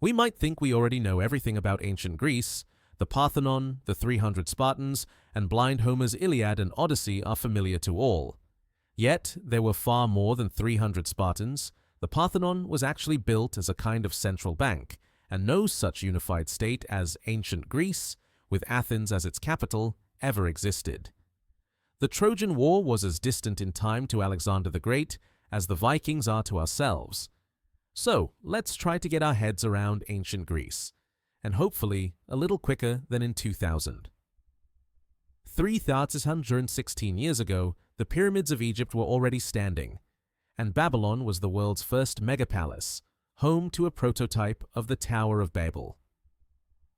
We might think we already know everything about ancient Greece. The Parthenon, the 300 Spartans, and blind Homer's Iliad and Odyssey are familiar to all. Yet, there were far more than 300 Spartans. The Parthenon was actually built as a kind of central bank, and no such unified state as ancient Greece, with Athens as its capital, ever existed. The Trojan War was as distant in time to Alexander the Great as the Vikings are to ourselves. So, let's try to get our heads around ancient Greece, and hopefully a little quicker than in 2000. 3,316 years ago, the pyramids of Egypt were already standing, and Babylon was the world's first megapalace, home to a prototype of the Tower of Babel.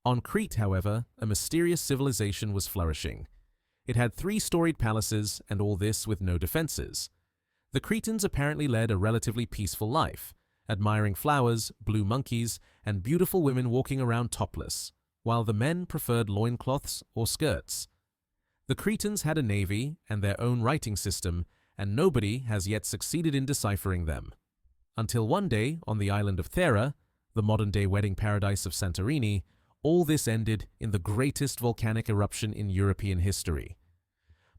On Crete, however, a mysterious civilization was flourishing. It had 3-storied palaces, and all this with no defenses. The Cretans apparently led a relatively peaceful life, admiring flowers, blue monkeys, and beautiful women walking around topless, while the men preferred loincloths or skirts. The Cretans had a navy and their own writing system, and nobody has yet succeeded in deciphering them. Until one day, on the island of Thera, the modern-day wedding paradise of Santorini, all this ended in the greatest volcanic eruption in European history.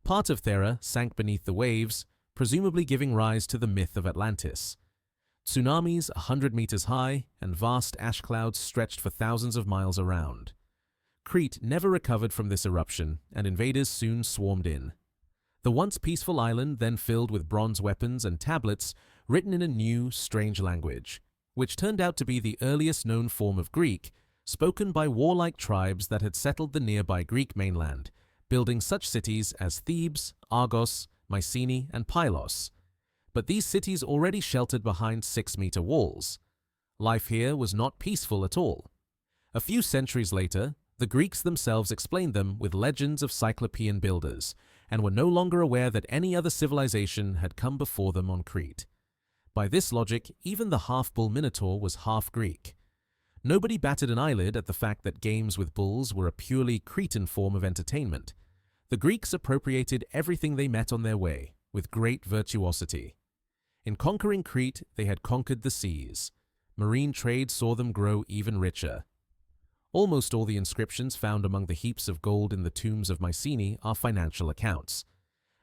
Part of Thera sank beneath the waves, presumably giving rise to the myth of Atlantis. Tsunamis 100 meters high and vast ash clouds stretched for thousands of miles around. Crete never recovered from this eruption, and invaders soon swarmed in. The once peaceful island then filled with bronze weapons and tablets written in a new, strange language, which turned out to be the earliest known form of Greek, spoken by warlike tribes that had settled the nearby Greek mainland, building such cities as Thebes, Argos, Mycenae, and Pylos. But these cities already sheltered behind 6-meter walls. Life here was not peaceful at all. A few centuries later, the Greeks themselves explained them with legends of Cyclopean builders, and were no longer aware that any other civilization had come before them on Crete. By this logic, even the half-bull Minotaur was half Greek. Nobody batted an eyelid at the fact that games with bulls were a purely Cretan form of entertainment. The Greeks appropriated everything they met on their way, with great virtuosity. In conquering Crete, they had conquered the seas. Marine trade saw them grow even richer. Almost all the inscriptions found among the heaps of gold in the tombs of Mycenae are financial accounts.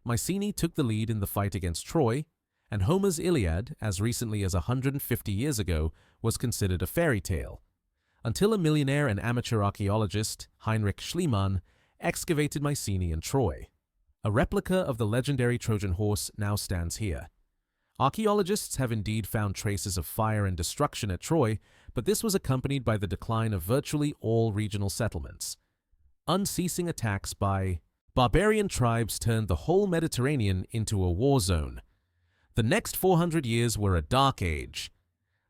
Mycenae took the lead in the fight against Troy, and Homer's Iliad, as recently as 150 years ago, was considered a fairy tale, until a millionaire and amateur archaeologist, Heinrich Schliemann, excavated Mycenae and Troy. A replica of the legendary Trojan horse now stands here. Archaeologists have indeed found traces of fire and destruction at Troy, but this was accompanied by the decline of virtually all regional settlements. Unceasing attacks by barbarian tribes turned the whole Mediterranean into a war zone. The next 400 years were a dark age.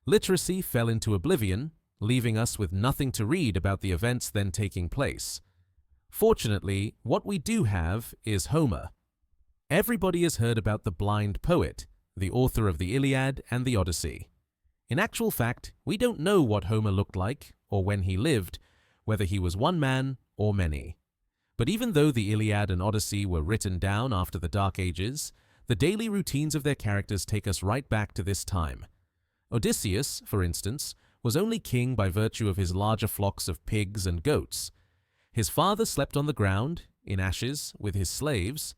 Literacy fell into oblivion, leaving us with nothing to read about the events then taking place. Fortunately, what we do have is Homer. Everybody has heard about the blind poet, the author of the Iliad and the Odyssey. In actual fact, we don't know what Homer looked like or when he lived, whether he was one man or many. But even though the Iliad and Odyssey were written down after the Dark Ages, the daily routines of their characters take us right back to this time. Odysseus, for instance, was only king by virtue of his larger flocks of pigs and goats. His father slept on the ground, in ashes, with his slaves.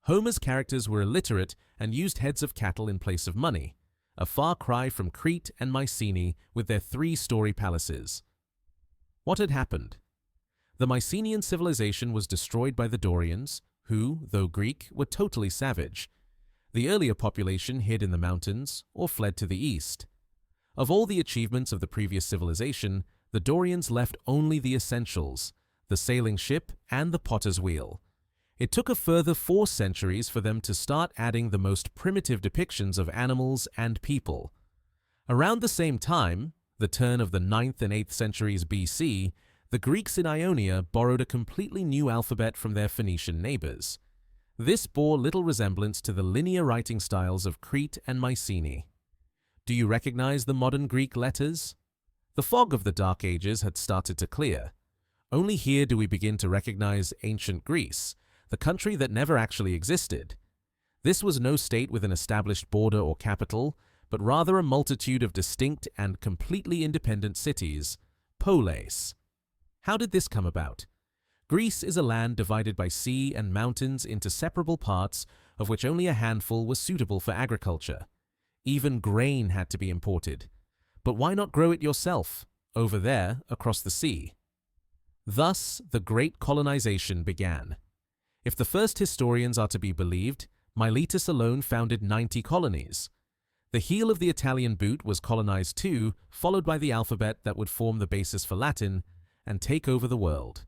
Homer's characters were illiterate and used heads of cattle in place of money, a far cry from Crete and Mycenae with their 3-story palaces. What had happened? The Mycenaean civilization was destroyed by the Dorians, who, though Greek, were totally savage. The earlier population hid in the mountains or fled to the east. Of all the achievements of the previous civilization, the Dorians left only the essentials, the sailing ship and the potter's wheel. It took a further 4 centuries for them to start adding the most primitive depictions of animals and people. Around the same time, the turn of the 9th and 8th centuries BC, the Greeks in Ionia borrowed a completely new alphabet from their Phoenician neighbors. This bore little resemblance to the linear writing styles of Crete and Mycenae. Do you recognize the modern Greek letters? The fog of the Dark Ages had started to clear. Only here do we begin to recognize ancient Greece, the country that never actually existed. This was no state with an established border or capital, but rather a multitude of distinct and completely independent cities, polis. How did this come about? Greece is a land divided by sea and mountains into separable parts, of which only a handful were suitable for agriculture. Even grain had to be imported. But why not grow it yourself, over there, across the sea? Thus, the great colonization began. If the first historians are to be believed, Miletus alone founded 90 colonies. The heel of the Italian boot was colonized too, followed by the alphabet that would form the basis for Latin and take over the world.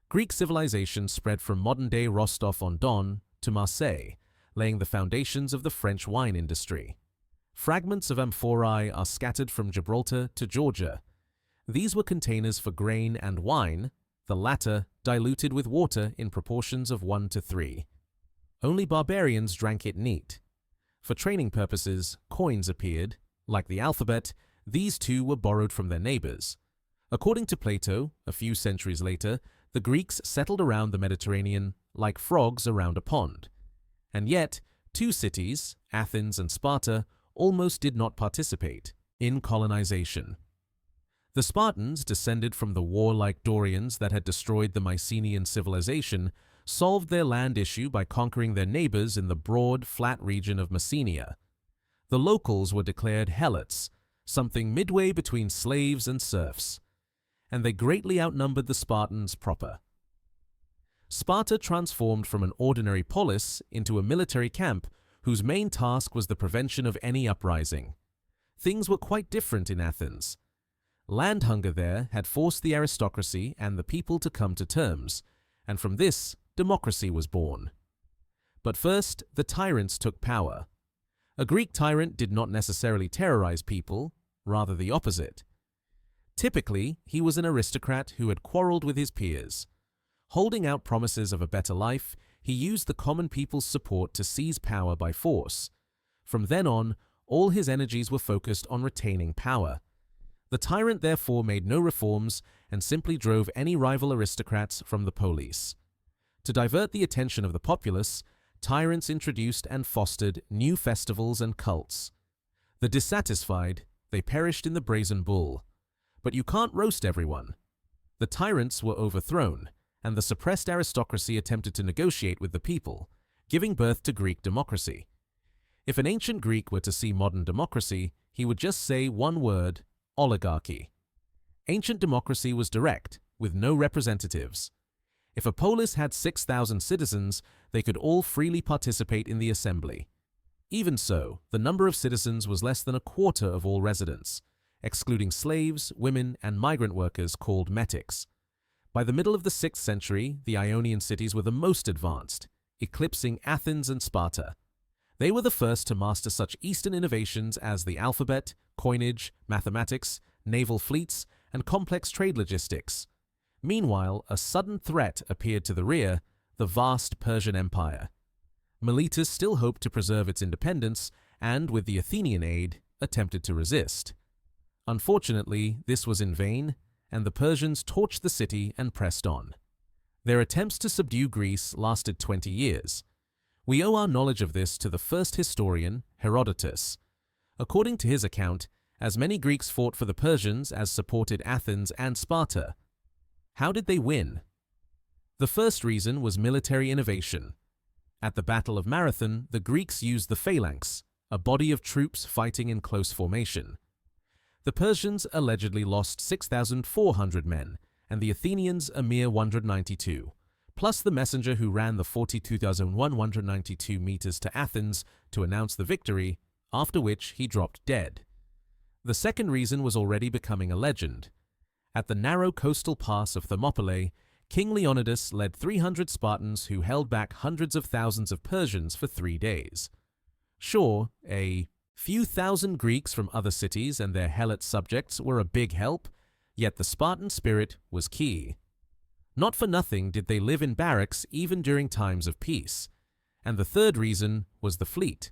Greek civilization spread from modern-day Rostov-on-Don to Marseille, laying the foundations of the French wine industry. Fragments of amphorae are scattered from Gibraltar to Georgia. These were containers for grain and wine, the latter diluted with water in proportions of 1:3. Only barbarians drank it neat. For training purposes, coins appeared. Like the alphabet, these too were borrowed from their neighbors. According to Plato, a few centuries later, the Greeks settled around the Mediterranean like frogs around a pond. And yet, two cities, Athens and Sparta, almost did not participate in colonization. The Spartans, descended from the warlike Dorians that had destroyed the Mycenaean civilization, solved their land issue by conquering their neighbors in the broad, flat region of Messenia. The locals were declared helots, something midway between slaves and serfs, and they greatly outnumbered the Spartans proper. Sparta transformed from an ordinary polis into a military camp whose main task was the prevention of any uprising. Things were quite different in Athens. Land hunger there had forced the aristocracy and the people to come to terms, and from this, democracy was born. But first, the tyrants took power. A Greek tyrant did not necessarily terrorize people, rather the opposite. Typically, he was an aristocrat who had quarreled with his peers. Holding out promises of a better life, he used the common people's support to seize power by force. From then on, all his energies were focused on retaining power. The tyrant therefore made no reforms and simply drove any rival aristocrats from the polis. To divert the attention of the populace, tyrants introduced and fostered new festivals and cults. The dissatisfied, they perished in the brazen bull. But you can't roast everyone. The tyrants were overthrown, and the suppressed aristocracy attempted to negotiate with the people, giving birth to Greek democracy. If an ancient Greek were to see modern democracy, he would just say one word: oligarchy. Ancient democracy was direct, with no representatives. If a polis had 6,000 citizens, they could all freely participate in the assembly. Even so, the number of citizens was less than a quarter of all residents, excluding slaves, women, and migrant workers called metics. By the middle of the 6th century, the Ionian cities were the most advanced, eclipsing Athens and Sparta. They were the first to master such Eastern innovations as the alphabet, coinage, mathematics, naval fleets, and complex trade logistics. Meanwhile, a sudden threat appeared to the rear: the vast Persian Empire. Miletus still hoped to preserve its independence and, with the Athenian aid, attempted to resist. Unfortunately, this was in vain, and the Persians torched the city and pressed on. Their attempts to subdue Greece lasted 20 years. We owe our knowledge of this to the first historian, Herodotus. According to his account, as many Greeks fought for the Persians as supported Athens and Sparta. How did they win? The first reason was military innovation. At the Battle of Marathon, the Greeks used the phalanx, a body of troops fighting in close formation. The Persians allegedly lost 6,400 men, and the Athenians a mere 192, plus the messenger who ran the 42,192 meters to Athens to announce the victory, after which he dropped dead. The second reason was already becoming a legend. At the narrow coastal pass of Thermopylae, King Leonidas led 300 Spartans who held back hundreds of thousands of Persians for 3 days. Sure, a few thousand Greeks from other cities and their helot subjects were a big help, yet the Spartan spirit was key. Not for nothing did they live in barracks even during times of peace. And the third reason was the fleet.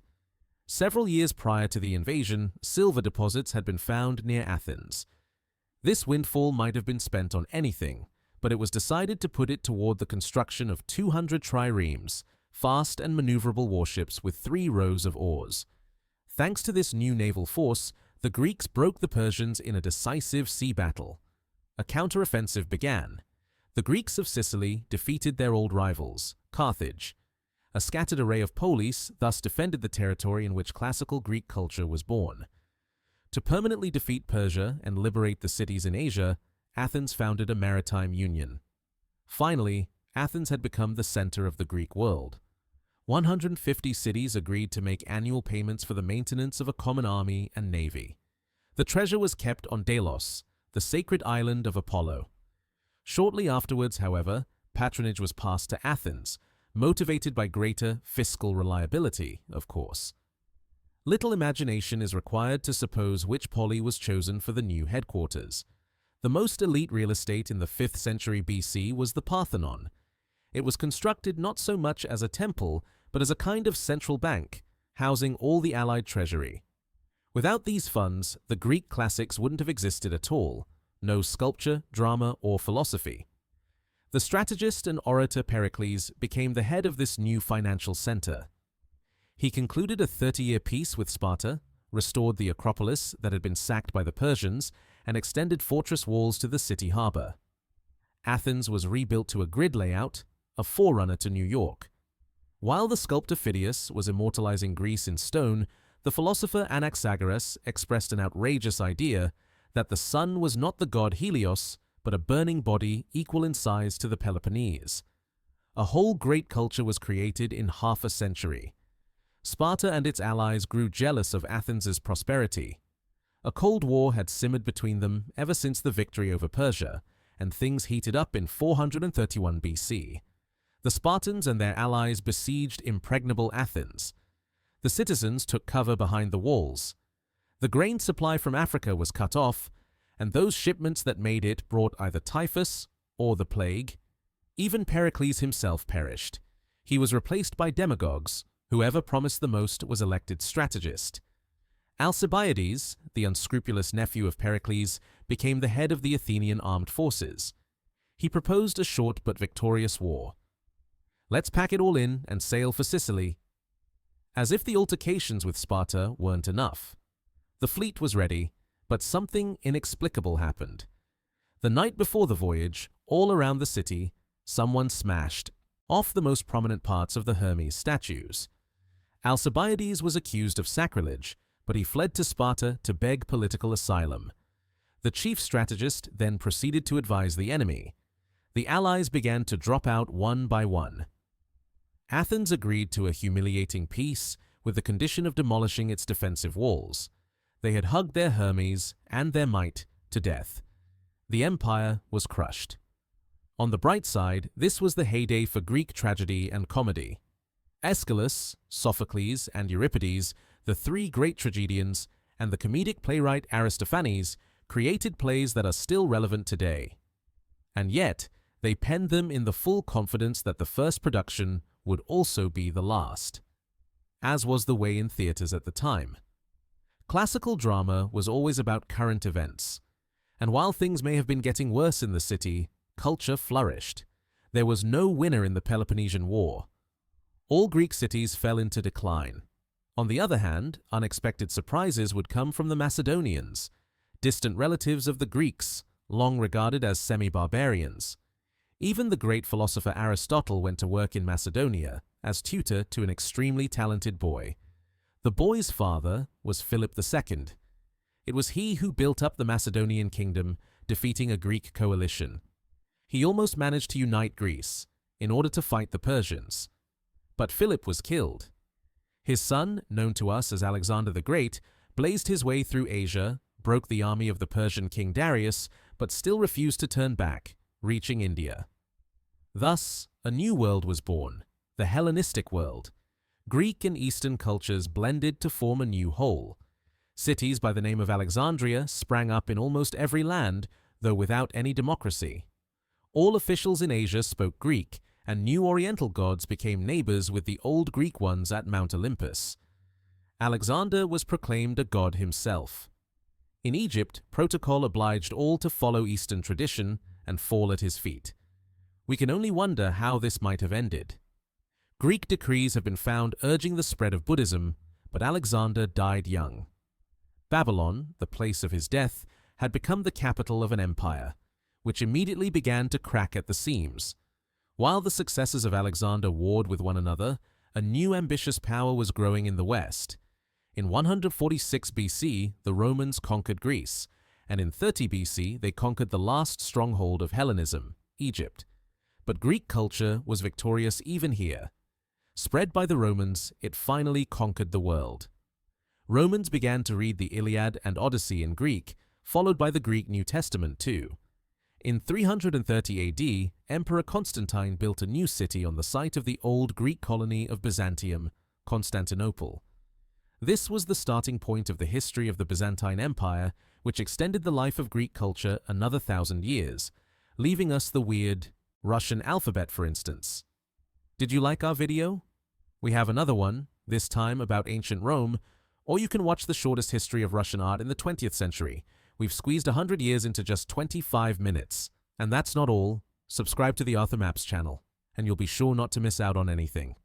Several years prior to the invasion, silver deposits had been found near Athens. This windfall might have been spent on anything, but it was decided to put it toward the construction of 200 triremes, fast and maneuverable warships with 3 rows of oars. Thanks to this new naval force, the Greeks broke the Persians in a decisive sea battle. A counteroffensive began. The Greeks of Sicily defeated their old rivals, Carthage. A scattered array of polis thus defended the territory in which classical Greek culture was born. To permanently defeat Persia and liberate the cities in Asia, Athens founded a maritime union. Finally, Athens had become the center of the Greek world. 150 cities agreed to make annual payments for the maintenance of a common army and navy. The treasure was kept on Delos, the sacred island of Apollo. Shortly afterwards, however, patronage was passed to Athens, motivated by greater fiscal reliability, of course. Little imagination is required to suppose which polis was chosen for the new headquarters. The most elite real estate in the 5th century BC was the Parthenon. It was constructed not so much as a temple, but as a kind of central bank, housing all the allied treasury. Without these funds, the Greek classics wouldn't have existed at all. No sculpture, drama, or philosophy. The strategist and orator Pericles became the head of this new financial center. He concluded a 30-year peace with Sparta, restored the Acropolis that had been sacked by the Persians, and extended fortress walls to the city harbor. Athens was rebuilt to a grid layout, a forerunner to New York. While the sculptor Phidias was immortalizing Greece in stone, the philosopher Anaxagoras expressed an outrageous idea that the sun was not the god Helios, but a burning body equal in size to the Peloponnese. A whole great culture was created in half a century. Sparta and its allies grew jealous of Athens's prosperity. A cold war had simmered between them ever since the victory over Persia, and things heated up in 431 BC. The Spartans and their allies besieged impregnable Athens. The citizens took cover behind the walls. The grain supply from Africa was cut off, and those shipments that made it brought either typhus or the plague. Even Pericles himself perished. He was replaced by demagogues. Whoever promised the most was elected strategist. Alcibiades, the unscrupulous nephew of Pericles, became the head of the Athenian armed forces. He proposed a short but victorious war. Let's pack it all in and sail for Sicily. As if the altercations with Sparta weren't enough. The fleet was ready, but something inexplicable happened. The night before the voyage, all around the city, someone smashed off the most prominent parts of the Hermes statues. Alcibiades was accused of sacrilege, but he fled to Sparta to beg political asylum. The chief strategist then proceeded to advise the enemy. The allies began to drop out one by one. Athens agreed to a humiliating peace with the condition of demolishing its defensive walls. They had hugged their Hermes and their might to death. The empire was crushed. On the bright side, this was the heyday for Greek tragedy and comedy. Aeschylus, Sophocles, and Euripides, the three great tragedians, and the comedic playwright Aristophanes created plays that are still relevant today. And yet, they penned them in the full confidence that the first production would also be the last, as was the way in theaters at the time. Classical drama was always about current events, and while things may have been getting worse in the city, culture flourished. There was no winner in the Peloponnesian War. All Greek cities fell into decline. On the other hand, unexpected surprises would come from the Macedonians, distant relatives of the Greeks, long regarded as semi-barbarians. Even the great philosopher Aristotle went to work in Macedonia as tutor to an extremely talented boy. The boy's father was Philip II. It was he who built up the Macedonian kingdom, defeating a Greek coalition. He almost managed to unite Greece in order to fight the Persians. But Philip was killed. His son, known to us as Alexander the Great, blazed his way through Asia, broke the army of the Persian king Darius, but still refused to turn back, reaching India. Thus, a new world was born, the Hellenistic world. Greek and Eastern cultures blended to form a new whole. Cities by the name of Alexandria sprang up in almost every land, though without any democracy. All officials in Asia spoke Greek, and new Oriental gods became neighbors with the old Greek ones at Mount Olympus. Alexander was proclaimed a god himself. In Egypt, protocol obliged all to follow Eastern tradition and fall at his feet. We can only wonder how this might have ended. Greek decrees have been found urging the spread of Buddhism, but Alexander died young. Babylon, the place of his death, had become the capital of an empire, which immediately began to crack at the seams. While the successors of Alexander warred with one another, a new ambitious power was growing in the West. In 146 BC, the Romans conquered Greece, and in 30 BC they conquered the last stronghold of Hellenism, Egypt. But Greek culture was victorious even here. Spread by the Romans, it finally conquered the world. Romans began to read the Iliad and Odyssey in Greek, followed by the Greek New Testament too. In 330 AD, Emperor Constantine built a new city on the site of the old Greek colony of Byzantium, Constantinople. This was the starting point of the history of the Byzantine Empire, which extended the life of Greek culture another 1,000 years, leaving us the weird Russian alphabet, for instance. Did you like our video? We have another one, this time about ancient Rome, or you can watch the shortest history of Russian art in the 20th century. We've squeezed 100 years into just 25 minutes. And that's not all. Subscribe to the Arthur Maps channel, and you'll be sure not to miss out on anything.